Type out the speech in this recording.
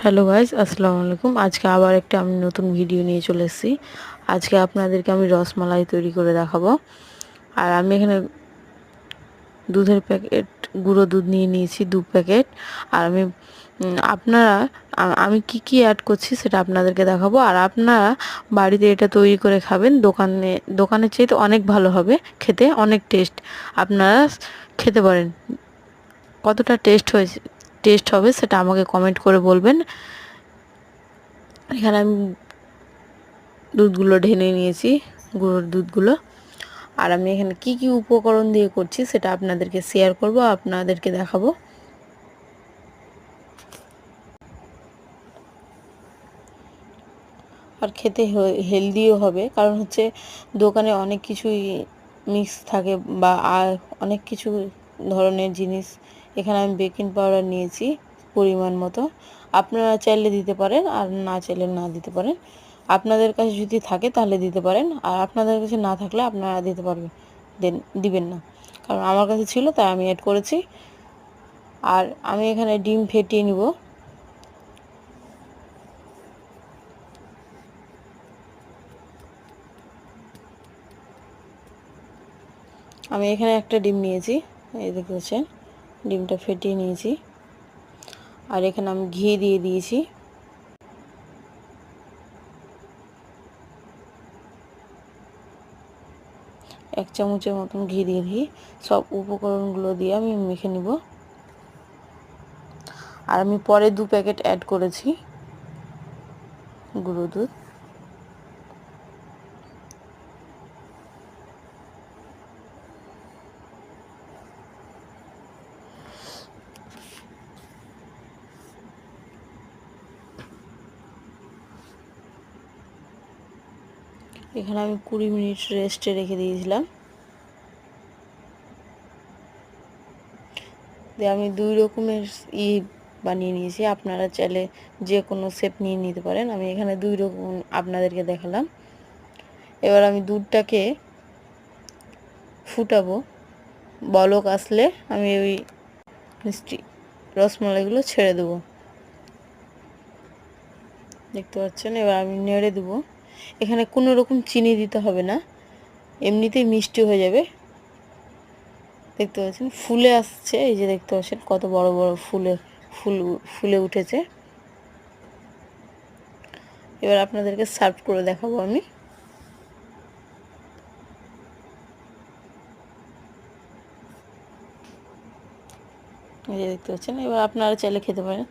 Hello guys, আসসালামু আলাইকুম। আজকে আবার একটা আমি নতুন ভিডিও নিয়ে চলে এসেছি। আজকে আপনাদেরকে আমি রসমালাই তৈরি করে দেখাবো। আর আমি এখানে দুধের প্যাকেট, গুঁড়ো দুধ নিয়ে নিয়েছি 2 প্যাকেট। আর আমি কি কি অ্যাড করছি সেটা আপনাদেরকে দেখাবো। আর আপনারা বাড়িতে এটা তৈরি করে খাবেন, দোকানের চাইতে অনেক ভালো হবে খেতে, অনেক টেস্ট। আপনারা খেতে পারেন, কতটা টেস্ট হবে সেটা আমাকে কমেন্ট করে বলবেন। এখানে আমি দুধগুলো ঢেলে নিয়েছি, গুঁড়োর দুধগুলো। আর আমি এখানে কি কি উপকরণ দিয়ে করছি সেটা আপনাদেরকে শেয়ার করব, আপনাদেরকে দেখাবো। আর খেতে হেলদিও হবে, কারণ হচ্ছে দোকানে অনেক কিছুই মিক্স থাকে বা আর অনেক কিছু ধরনের জিনিস। এখানে আমি বেকিং পাউডার নিয়েছি পরিমাণ মতো। আপনারা চাইলে দিতে পারেন, আর না চাইলে না দিতে পারেন। আপনাদের কাছে যদি থাকে তাহলে দিতে পারেন, আর আপনাদের কাছে না থাকলে আপনারা দিতে পারবেন, দিবেন না। কারণ আমার কাছে ছিল তাই আমি অ্যাড করেছি। আর আমি এখানে ডিম ফেটিয়ে নিব। আমি এখানে একটা ডিম নিয়েছি, এই দেখতে পাচ্ছেন, ডিমটা ফেটিয়ে নিয়েছি। আর এখানে আমি ঘি দিয়ে দিয়েছি। এক চামচের মতন ঘি দিয়ে দিই। সব উপকরণগুলো দিয়ে আমি মেখে নিব। আর আমি পরে 2 প্যাকেট অ্যাড করেছি গুঁড়ো দুধ। এখানে আমি 20 মিনিট রেস্টে রেখে দিয়েছিলাম। দিয়ে আমি 2 রকমের বানিয়ে নিয়েছি। আপনারা চাইলে যে কোনো শেপ নিয়ে নিতে পারেন। আমি এখানে 2 রকম আপনাদেরকে দেখালাম। এবার আমি দুধটাকে ফুটাবো। বলক আসলে আমি ওই মিষ্টি রসমালাইগুলো ছেড়ে দেবো, দেখতে পাচ্ছেন। এবার আমি নেড়ে দেবো। এখানে কোনো রকম চিনি দিতে হবে না, এমনিতেই মিষ্টি হয়ে যাবে। দেখতে পাচ্ছেন ফুলে আসছে, এই যে দেখতে পাচ্ছেন কত বড় বড় ফুলে উঠেছে। এবার আপনাদেরকে সার্ভ করে দেখাবো আমি। এই যে দেখতে পাচ্ছেন। এবার আপনারা চাইলে খেতে পারেন।